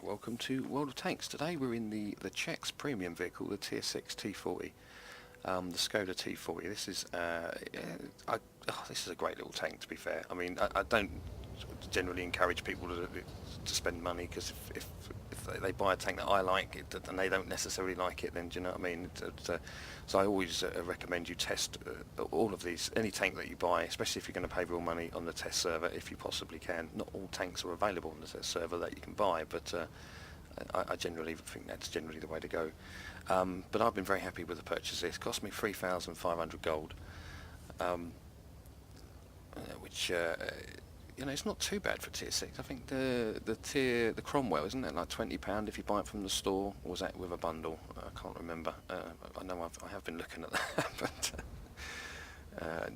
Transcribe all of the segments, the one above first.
welcome to World of Tanks. Today we're in the Czechs premium vehicle, the Tier 6 T40, the Skoda T40. This is this is a great little tank, to be fair. I mean, I don't generally encourage people to spend money, because if they buy a tank that I like and they don't necessarily like it, then do you know what I mean? So I always recommend you test all of these, any tank that you buy, especially if you're going to pay real money, on the test server if you possibly can. Not all tanks are available on the test server that you can buy, but I generally think that's generally the way to go. But I've been very happy with the purchase. It's cost me 3,500 gold, which you know, it's not too bad for Tier 6. I think the Cromwell, isn't it like £20 if you buy it from the store, or was that with a bundle? I can't remember. I know I have been looking at that, but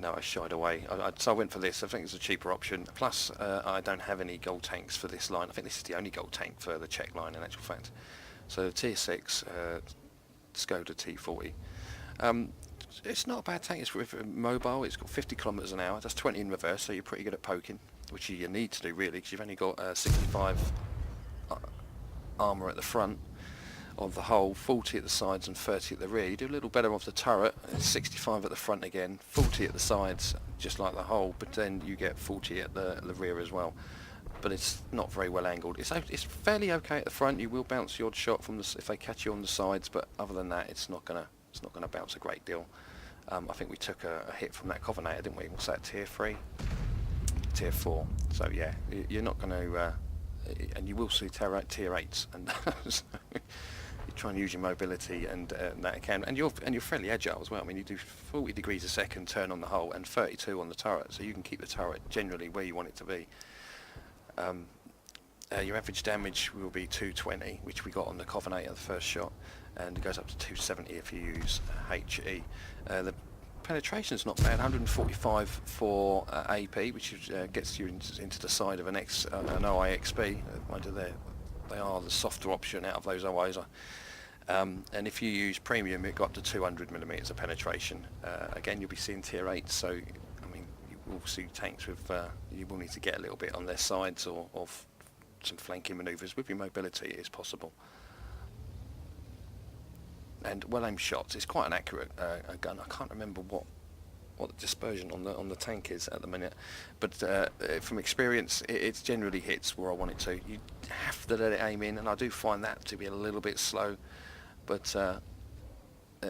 no, I shied away. So I went for this. I think it's a cheaper option. Plus, I don't have any gold tanks for this line. I think this is the only gold tank for the Czech line, in actual fact. So Tier 6 Skoda T40. It's not a bad tank. It's mobile. It's got 50 kilometers an hour. That's 20 in reverse, so you're pretty good at poking, which you need to do really, because you've only got 65 armour at the front of the hull, 40 at the sides and 30 at the rear. You do a little better off the turret. It's 65 at the front again, 40 at the sides, just like the hull, but then you get 40 at the rear as well. But it's not very well angled. It's fairly okay at the front. You will bounce the odd shot from if they catch you on the sides, but other than that, it's not gonna bounce a great deal. I think we took a hit from that Covenanter, didn't we? What's that, Tier 3? Tier 4. So yeah, you're not going to, and you will see Tier 8s, and so you try and use your mobility and that can, and you're fairly agile as well. I mean, you do 40 degrees a second turn on the hull and 32 on the turret, so you can keep the turret generally where you want it to be. Your average damage will be 220, which we got on the Covenanter the first shot, and it goes up to 270 if you use HE. The penetration's not bad, 145 for AP, which gets you into the side of an OIXB. They are the softer option out of those OIs. And if you use premium, it got up to 200 millimeters of penetration. Again, you'll be seeing Tier 8, so I mean, you will see tanks with you will need to get a little bit on their sides or some flanking manoeuvres. With your mobility, it is possible. And well-aimed shots. It's quite an accurate gun. I can't remember what the dispersion on the tank is at the minute, but from experience, it generally hits where I want it to. You have to let it aim in, and I do find that to be a little bit slow. But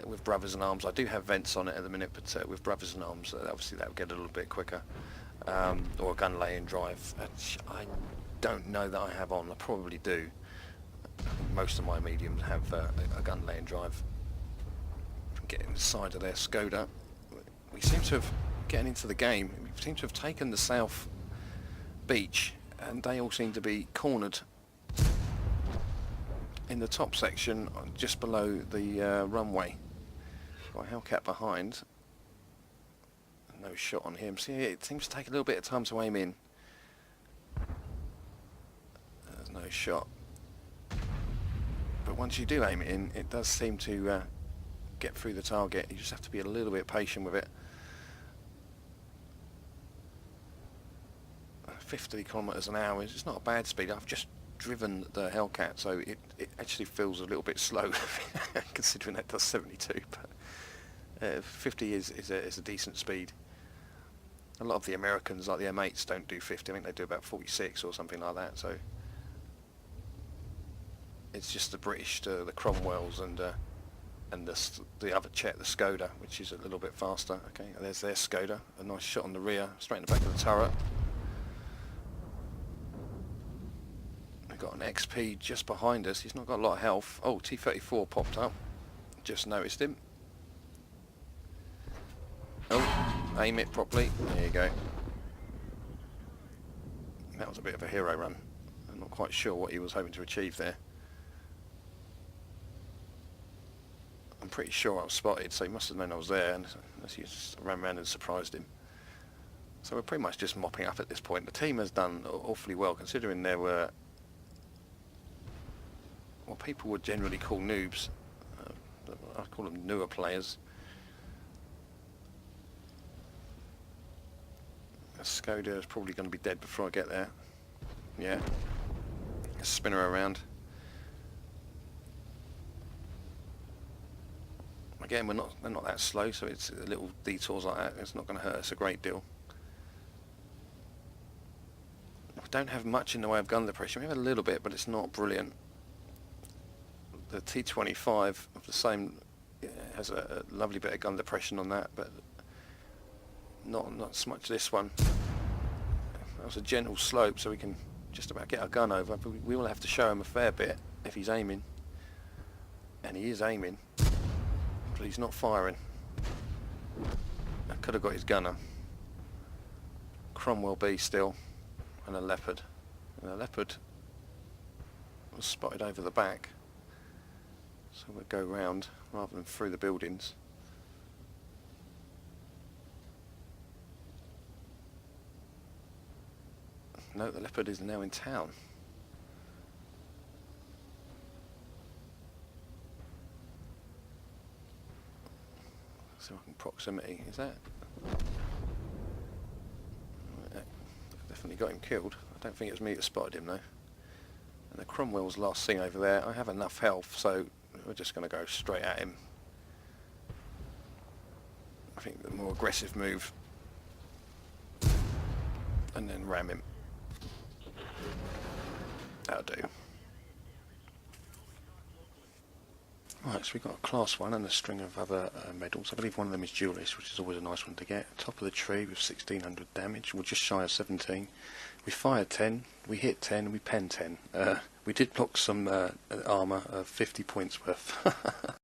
with Brothers in Arms, I do have vents on it at the minute, but with Brothers in Arms, obviously that will get a little bit quicker. Or a gun lay and drive. I don't know that I have on. I probably do. Most of my mediums have a gun lay and drive. Get inside of their Skoda. We seem to have getting into the game. We seem to have taken the south beach, and they all seem to be cornered in the top section, just below the runway. Got a Hellcat behind. No shot on him. See, it seems to take a little bit of time to aim in. There's no shot. But once you do aim it in, it does seem to get through the target. You just have to be a little bit patient with it. 50 kilometers an hour is not a bad speed. I've just driven the Hellcat, so it actually feels a little bit slow considering that does 72. But 50 is a decent speed. A lot of the Americans, like the M8s, don't do 50. I think they do about 46 or something like that. So it's just the British, the Cromwells, and the other Czech, the Skoda, which is a little bit faster. Okay, there's their Skoda. A nice shot on the rear, straight in the back of the turret. We've got an XP just behind us. He's not got a lot of health. Oh, T34 popped up. Just noticed him. Oh, aim it properly. There you go. That was a bit of a hero run. I'm not quite sure what he was hoping to achieve there. I'm pretty sure I was spotted, so he must have known I was there, and he just ran around and surprised him. So we're pretty much just mopping up at this point. The team has done awfully well, considering there were what people would generally call noobs. I call them newer players. Skoda is probably going to be dead before I get there. Yeah. Spin her around. Again, they're not that slow, so it's little detours like that. It's not going to hurt us a great deal. We don't have much in the way of gun depression. We have a little bit, but it's not brilliant. The T25 of the same has a lovely bit of gun depression on that, but not so much this one. That was a gentle slope, so we can just about get our gun over, but we will have to show him a fair bit if he's aiming. And he is aiming, but he's not firing. I could have got his gunner. Cromwell B still, and a leopard. And the leopard was spotted over the back, so we'll go round rather than through the buildings. No, the leopard is now in town. So I can proximity, is that? Definitely got him killed. I don't think it was me that spotted him though. And the Cromwell's last thing over there. I have enough health, so we're just going to go straight at him. I think the more aggressive move. And then ram him. That'll do. Right, so we've got a class 1 and a string of other medals. I believe one of them is duelist, which is always a nice one to get. Top of the tree with 1600 damage. We're just shy of 17. We fired 10, we hit 10, we penned 10. We did block some armour of 50 points worth.